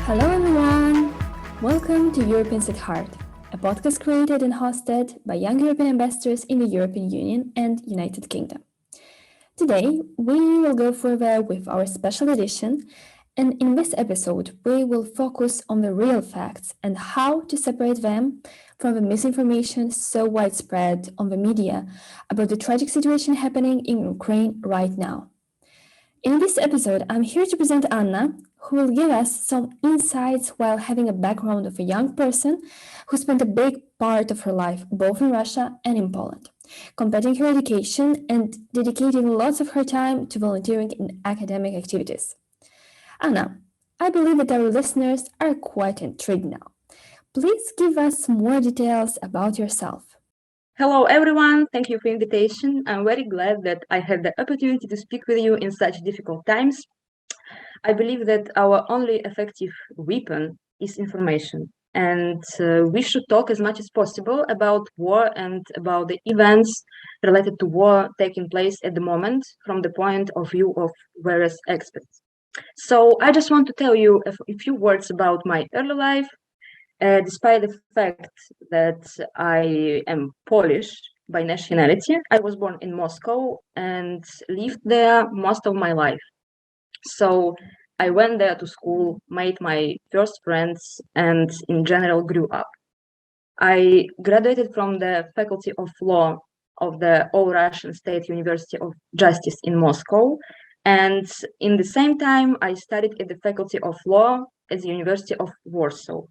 Hello everyone! Welcome to Europeans at Heart, a podcast created and hosted by young European ambassadors in the European Union and United Kingdom. Today, we will go further with our special edition, and in this episode, we will focus on the real facts and how to separate them from the misinformation so widespread on the media about the tragic situation happening in Ukraine right now. In this episode, I'm here to present Anna, who will give us some insights while having a background of a young person who spent a big part of her life both in Russia and in Poland, completing her education and dedicating lots of her time to volunteering in academic activities. Anna, I believe that our listeners are quite intrigued now. Please give us more details about yourself. Hello, everyone. Thank you for the invitation. I'm very glad that I had the opportunity to speak with you in such difficult times. I believe that our only effective weapon is information, and we should talk as much as possible about war and about the events related to war taking place at the moment from the point of view of various experts. So I just want to tell you a few words about my early life. Despite the fact that I am Polish by nationality, I was born in Moscow and lived there most of my life. So I went there to school, made my first friends, and in general grew up. I graduated from the Faculty of Law of the All-Russian State University of Justice in Moscow. And in the same time, I studied at the Faculty of Law at the University of Warsaw.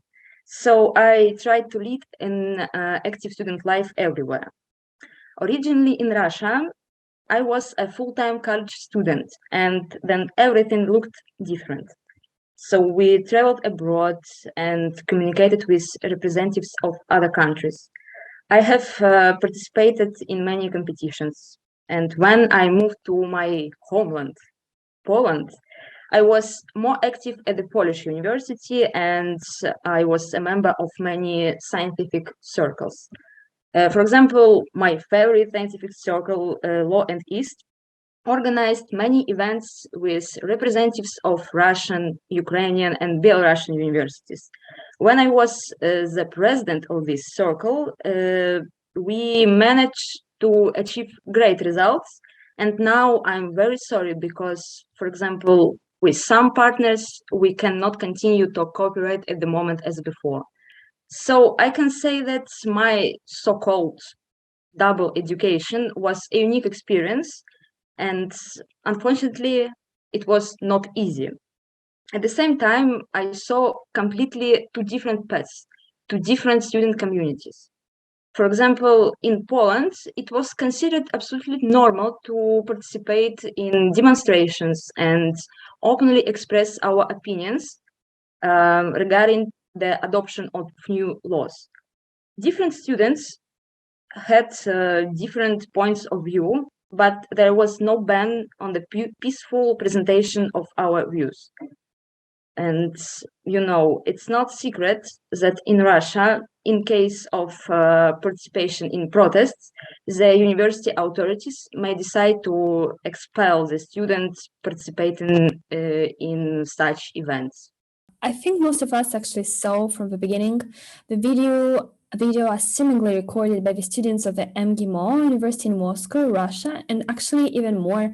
So I tried to lead an active student life everywhere. Originally in Russia, I was a full-time college student, and then everything looked different. So we traveled abroad and communicated with representatives of other countries. I have participated in many competitions, and when I moved to my homeland, Poland, I was more active at the Polish university, and I was a member of many scientific circles. For example, my favorite scientific circle, Law and East, organized many events with representatives of Russian, Ukrainian, and Belarusian universities. When I was the president of this circle, we managed to achieve great results. And now I'm very sorry because, for example, with some partners, we cannot continue to cooperate at the moment as before. So I can say that my so-called double education was a unique experience, and unfortunately, it was not easy. At the same time, I saw completely two different paths, two different student communities. For example, in Poland, it was considered absolutely normal to participate in demonstrations and openly express our opinions regarding the adoption of new laws. Different students had different points of view, but there was no ban on the peaceful presentation of our views. And, it's not secret that in Russia, in case of participation in protests, the university authorities may decide to expel the students participating in such events. I think most of us actually saw from the beginning the video seemingly recorded by the students of the MGIMO University in Moscow, Russia, and actually even more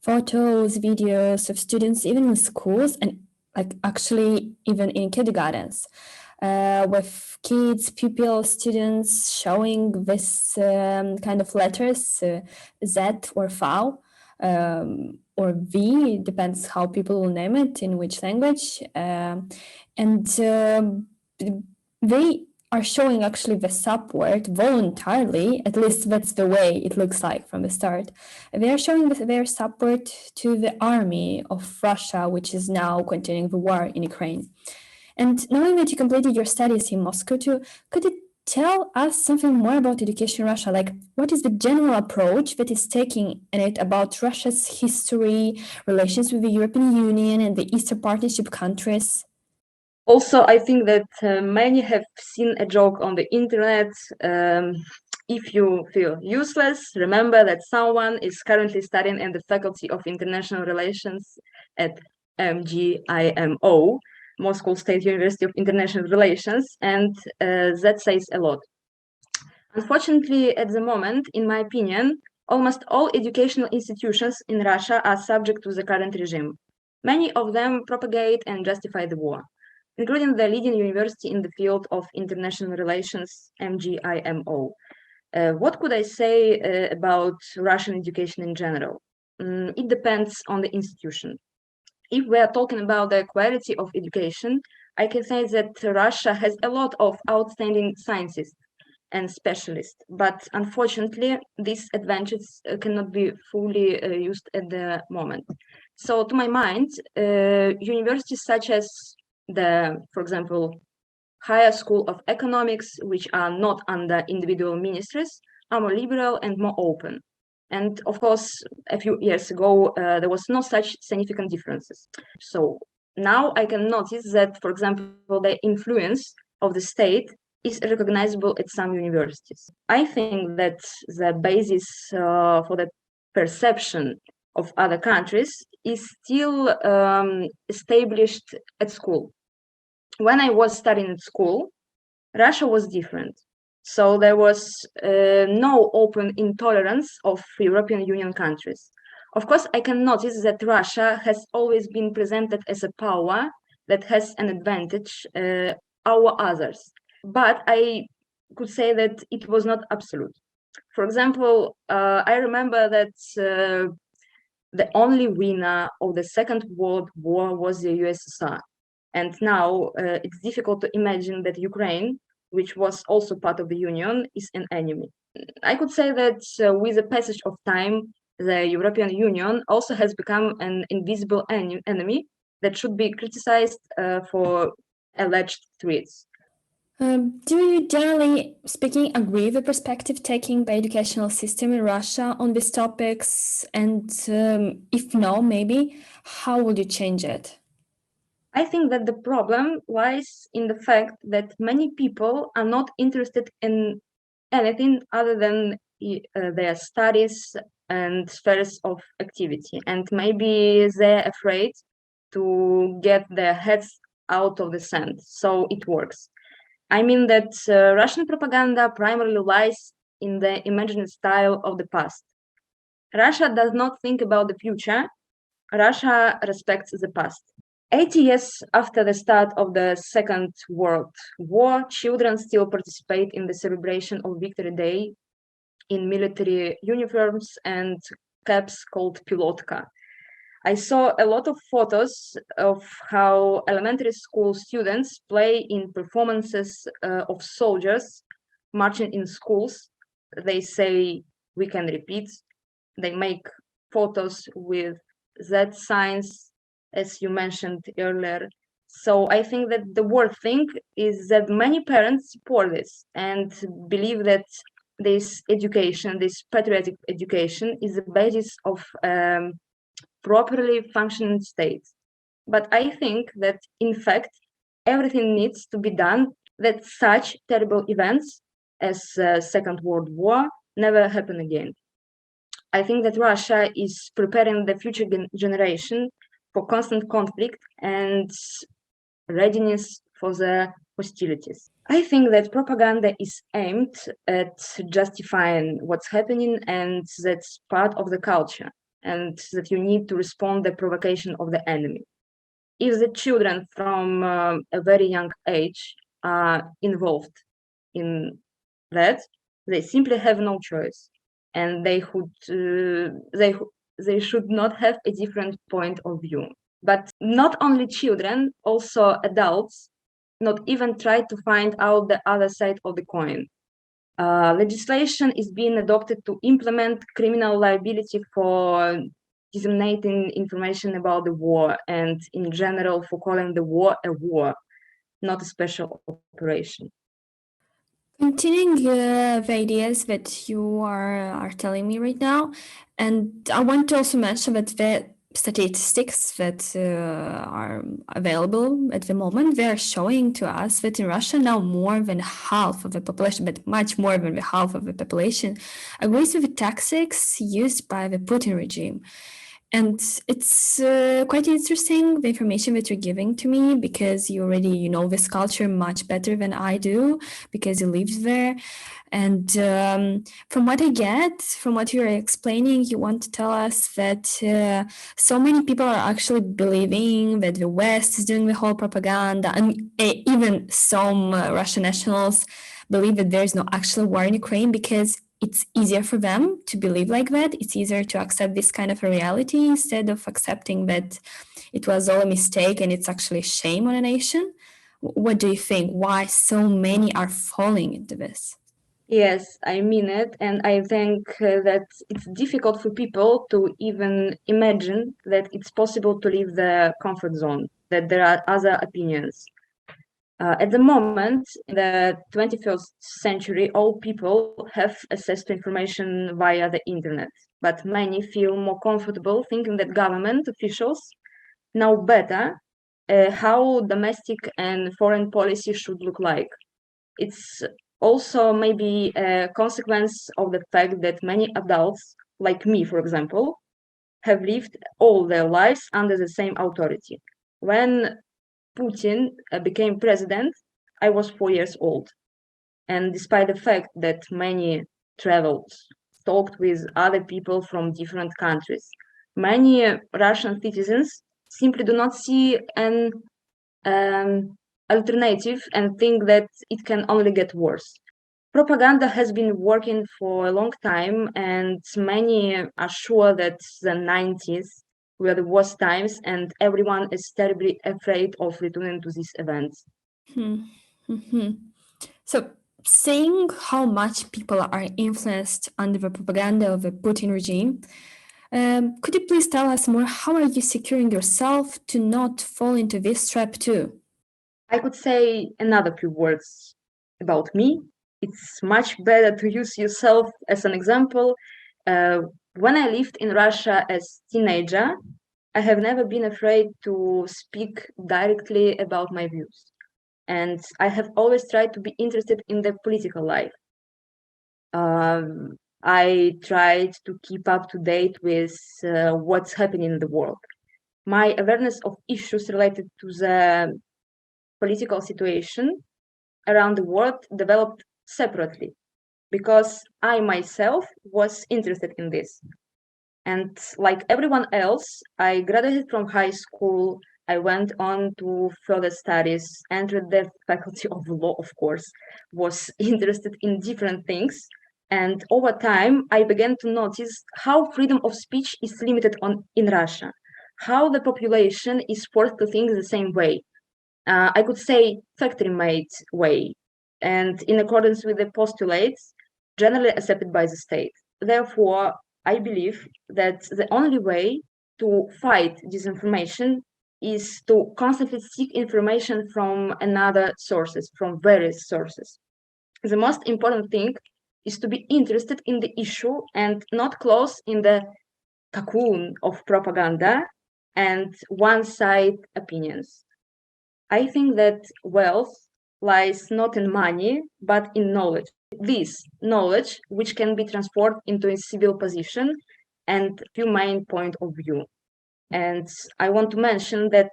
photos, videos of students even in schools and actually even in kindergartens, with kids, pupils, students showing this kind of letters, Z or V, or V, depends how people will name it, in which language. And they are showing actually the support voluntarily, at least that's the way it looks like from the start. They are showing their support to the army of Russia, which is now continuing the war in Ukraine. And knowing that you completed your studies in Moscow too, could you tell us something more about education in Russia? Like, what is the general approach that is taking in it about Russia's history, relations with the European Union and the Eastern Partnership countries? Also, I think that many have seen a joke on the internet. If you feel useless, remember that someone is currently studying in the Faculty of International Relations at MGIMO. Moscow State University of International Relations, and that says a lot. Unfortunately, at the moment, in my opinion, almost all educational institutions in Russia are subject to the current regime. Many of them propagate and justify the war, including the leading university in the field of international relations, MGIMO. What could I say about Russian education in general? It depends on the institution. If we are talking about the quality of education, I can say that Russia has a lot of outstanding scientists and specialists, but unfortunately, these advantages cannot be fully used at the moment. So, to my mind, universities such as for example, Higher School of Economics, which are not under individual ministries, are more liberal and more open. And of course, a few years ago, there was no such significant differences. So now I can notice that, for example, the influence of the state is recognizable at some universities. I think that the basis for the perception of other countries is still established at school. When I was studying at school, Russia was different. So there was no open intolerance of European Union countries. Of course, I can notice that Russia has always been presented as a power that has an advantage over others. But I could say that it was not absolute. For example, I remember that the only winner of the Second World War was the USSR. And now it's difficult to imagine that Ukraine, which was also part of the Union, is an enemy. I could say that with the passage of time, the European Union also has become an invisible enemy that should be criticized for alleged threats. Do you, generally speaking, agree with the perspective taken by educational system in Russia on these topics? And if no, maybe, how would you change it? I think that the problem lies in the fact that many people are not interested in anything other than their studies and spheres of activity. And maybe they're afraid to get their heads out of the sand. So it works. I mean that Russian propaganda primarily lies in the imagined style of the past. Russia does not think about the future. Russia respects the past. 80 years after the start of the Second World War, children still participate in the celebration of Victory Day in military uniforms and caps called pilotka. I saw a lot of photos of how elementary school students play in performances of soldiers marching in schools. They say, "We can repeat." They make photos with Z signs, as you mentioned earlier. So I think that the worst thing is that many parents support this and believe that this education, this patriotic education, is the basis of properly functioning state. But I think that, in fact, everything needs to be done that such terrible events as Second World War never happen again. I think that Russia is preparing the future generation for constant conflict and readiness for the hostilities. I think that propaganda is aimed at justifying what's happening, and that's part of the culture, and that you need to respond to the provocation of the enemy. If the children from a very young age are involved in that, they simply have no choice, and they should not have a different point of view. But not only children, also adults not even try to find out the other side of the coin. Legislation is being adopted to implement criminal liability for disseminating information about the war, and in general for calling the war a war, not a special operation. Continuing the ideas that you are telling me right now, and I want to also mention that the statistics that are available at the moment, they are showing to us that in Russia now more than half of the population, but much more than the half of the population, agrees with the tactics used by the Putin regime. And it's quite interesting, the information that you're giving to me, because you know this culture much better than I do, because you lived there. And from what I get, from what you're explaining, you want to tell us that so many people are actually believing that the West is doing the whole propaganda, and even some Russian nationals believe that there is no actual war in Ukraine because it's easier for them to believe like that. It's easier to accept this kind of a reality instead of accepting that it was all a mistake and it's actually shame on a nation. What do you think? Why so many are falling into this? Yes, I mean it, and I think that it's difficult for people to even imagine that it's possible to leave the comfort zone, that there are other opinions. At the moment, in the 21st century, all people have access to information via the internet, but many feel more comfortable thinking that government officials know better how domestic and foreign policy should look like. It's also maybe a consequence of the fact that many adults, like me, for example, have lived all their lives under the same authority. When Putin became president, I was 4 years old. And despite the fact that many traveled, talked with other people from different countries, many Russian citizens simply do not see an alternative and think that it can only get worse. Propaganda has been working for a long time, and many are sure that the 90s were the worst times, and everyone is terribly afraid of returning to these events. Mm-hmm. So, seeing how much people are influenced under the propaganda of the Putin regime, could you please tell us more? How are you securing yourself to not fall into this trap too? I could say another few words about me. It's much better to use yourself as an example. Uh, when I lived in Russia as teenager, I have never been afraid to speak directly about my views. And I have always tried to be interested in the political life. I tried to keep up to date with what's happening in the world. My awareness of issues related to the political situation around the world developed separately because I myself was interested in this. And like everyone else, I graduated from high school. I went on to further studies, entered the faculty of law, of course, was interested in different things. And over time, I began to notice how freedom of speech is limited in Russia, how the population is forced to think the same way. I could say factory-made way, and in accordance with the postulates generally accepted by the state. Therefore, I believe that the only way to fight disinformation is to constantly seek information from another sources, from various sources. The most important thing is to be interested in the issue and not close in the cocoon of propaganda and one-side opinions. I think that wealth lies not in money, but in knowledge. This knowledge, which can be transformed into a civil position and humane point of view. And I want to mention that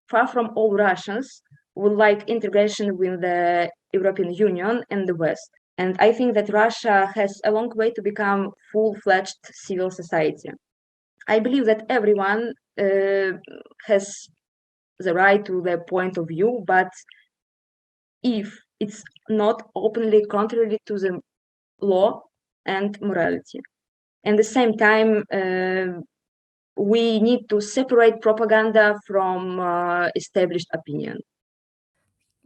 far from all Russians would like integration with the European Union and the West. And I think that Russia has a long way to become full-fledged civil society. I believe that everyone has the right to their point of view, but if it's not openly contrary to the law and morality. At the same time, we need to separate propaganda from established opinion.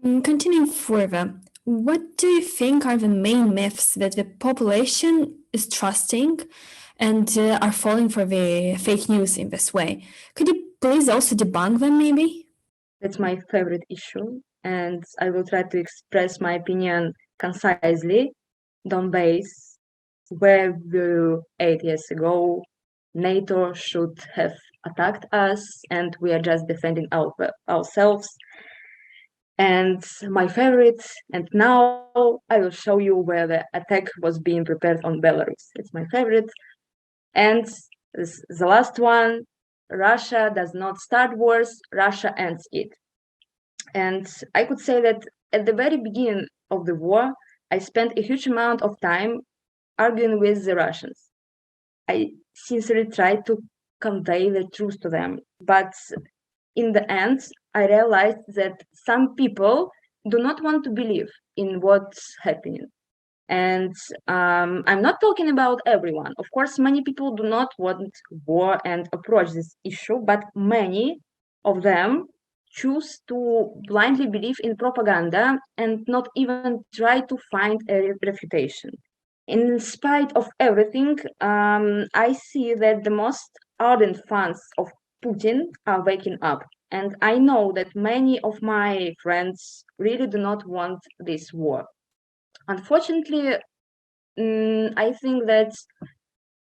Continuing further, what do you think are the main myths that the population is trusting and are falling for the fake news in this way? Could you please also debunk them, maybe? That's my favorite issue, and I will try to express my opinion concisely. Donbass, where were 8 years ago, NATO should have attacked us, and we are just defending ourselves. And my favorite, and now I will show you where the attack was being prepared on Belarus. It's my favorite. And the last one, Russia does not start wars, Russia ends it. And I could say that at the very beginning of the war, I spent a huge amount of time arguing with the Russians. I sincerely tried to convey the truth to them. But in the end, I realized that some people do not want to believe in what's happening. And I'm not talking about everyone. Of course, many people do not want war and approach this issue, but many of them choose to blindly believe in propaganda and not even try to find a refutation. In spite of everything, I see that the most ardent fans of Putin are waking up. And I know that many of my friends really do not want this war. Unfortunately, I think that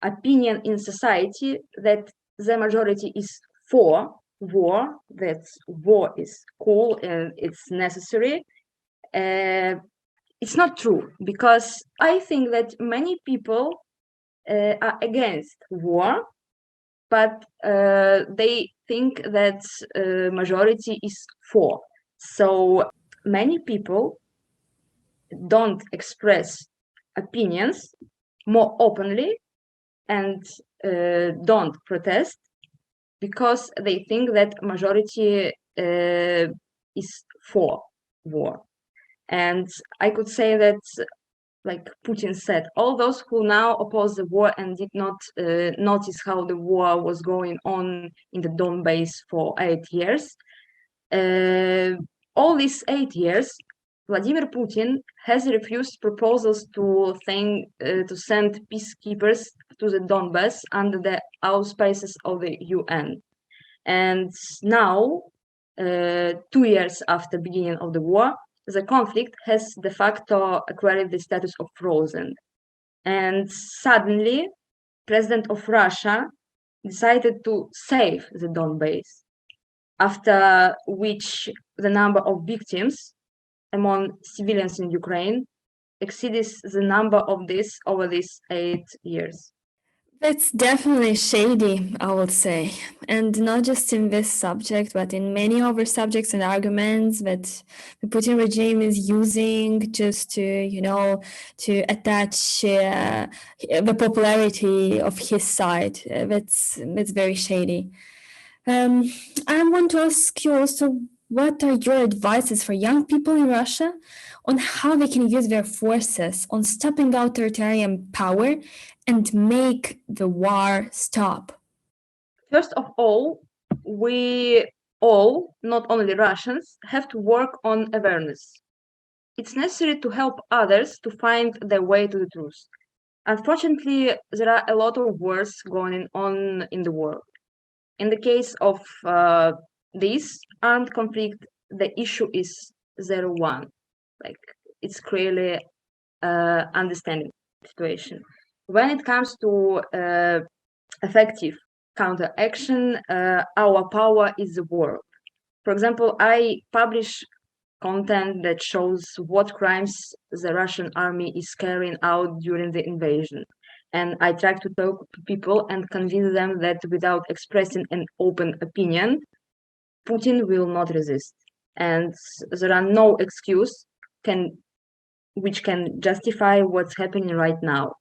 opinion in society that the majority is for war, that war is cool and it's necessary, it's not true, because I think that many people are against war, but they think that majority is for. So many people don't express opinions more openly and don't protest because they think that majority is for war. And I could say that, like Putin said, all those who now oppose the war and did not notice how the war was going on in the Donbass for 8 years, all these 8 years, Vladimir Putin has refused proposals to send peacekeepers to the Donbass under the auspices of the UN. And now, 2 years after beginning of the war, the conflict has de facto acquired the status of frozen. And suddenly, President of Russia decided to save the Donbass, after which the number of victims among civilians in Ukraine exceeds the number of this over these 8 years. That's definitely shady, I would say. And not just in this subject, but in many other subjects and arguments that the Putin regime is using just to attach the popularity of his side. That's very shady. I want to ask you also, what are your advices for young people in Russia on how they can use their forces on stopping authoritarian power and make the war stop? First of all, we all, not only Russians, have to work on awareness. It's necessary to help others to find their way to the truth. Unfortunately, there are a lot of wars going on in the world. In the case of this armed conflict, the issue is 0-1. Like, it's clearly understanding the situation. When it comes to effective counteraction, our power is the word. For example, I publish content that shows what crimes the Russian army is carrying out during the invasion. And I try to talk to people and convince them that without expressing an open opinion, Putin will not resist. And there are no excuses which can justify what's happening right now.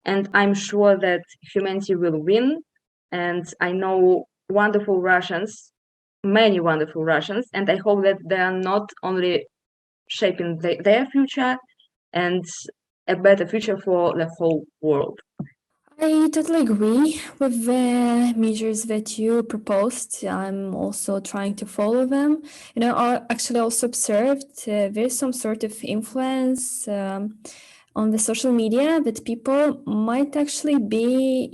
And I'm sure that humanity will win. And I know wonderful Russians, many wonderful Russians, and I hope that they are not only shaping their future and a better future for the whole world. I totally agree with the measures that you proposed. I'm also trying to follow them. I actually also observed there's some sort of influence on the social media that people might actually be,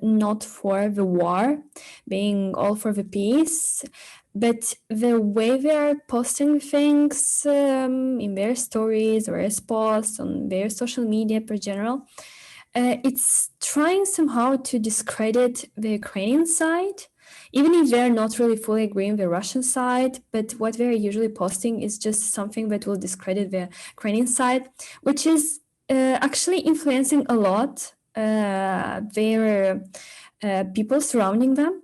not for the war, being all for the peace. But the way they are posting things in their stories or as posts on their social media per general, it's trying somehow to discredit the Ukrainian side, even if they're not really fully agreeing with the Russian side. But what they're usually posting is just something that will discredit the Ukrainian side, which is actually influencing a lot their people surrounding them.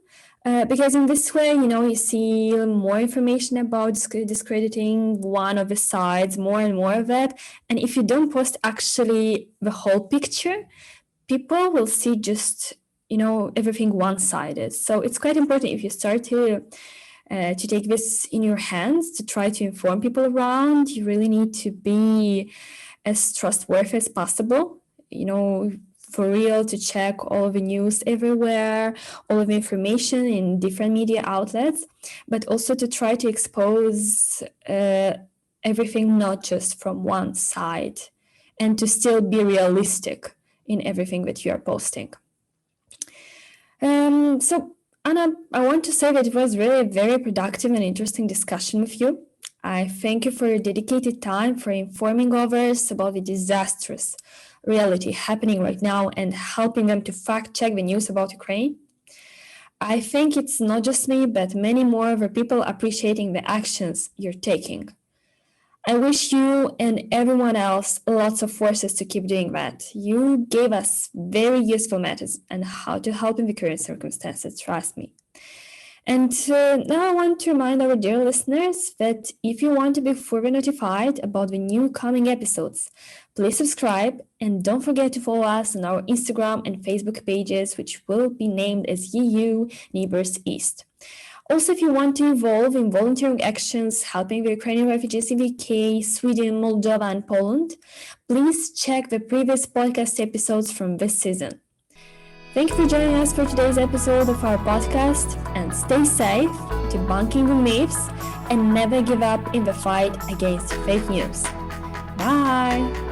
Because in this way, you see more information about discrediting one of the sides, more and more of it. And if you don't post actually the whole picture, people will see just, everything one-sided. So it's quite important if you start to take this in your hands, to try to inform people around. You really need to be as trustworthy as possible, for real, to check all of the news everywhere, all of the information in different media outlets, but also to try to expose everything not just from one side, and to still be realistic in everything that you are posting. So Anna, I want to say that it was really a very productive and interesting discussion with you. I thank you for your dedicated time, for informing others about the disastrous reality happening right now and helping them to fact-check the news about Ukraine. I think it's not just me, but many more of the people appreciating the actions you're taking. I wish you and everyone else lots of forces to keep doing that. You gave us very useful methods on how to help in the current circumstances, trust me. And now I want to remind our dear listeners that if you want to be further notified about the new coming episodes, please subscribe and don't forget to follow us on our Instagram and Facebook pages, which will be named as EU Neighbors East. Also, if you want to involve in volunteering actions helping the Ukrainian refugees in the UK, Sweden, Moldova, and Poland, please check the previous podcast episodes from this season. Thank you for joining us for today's episode of our podcast, and stay safe, debunking the myths, and never give up in the fight against fake news. Bye!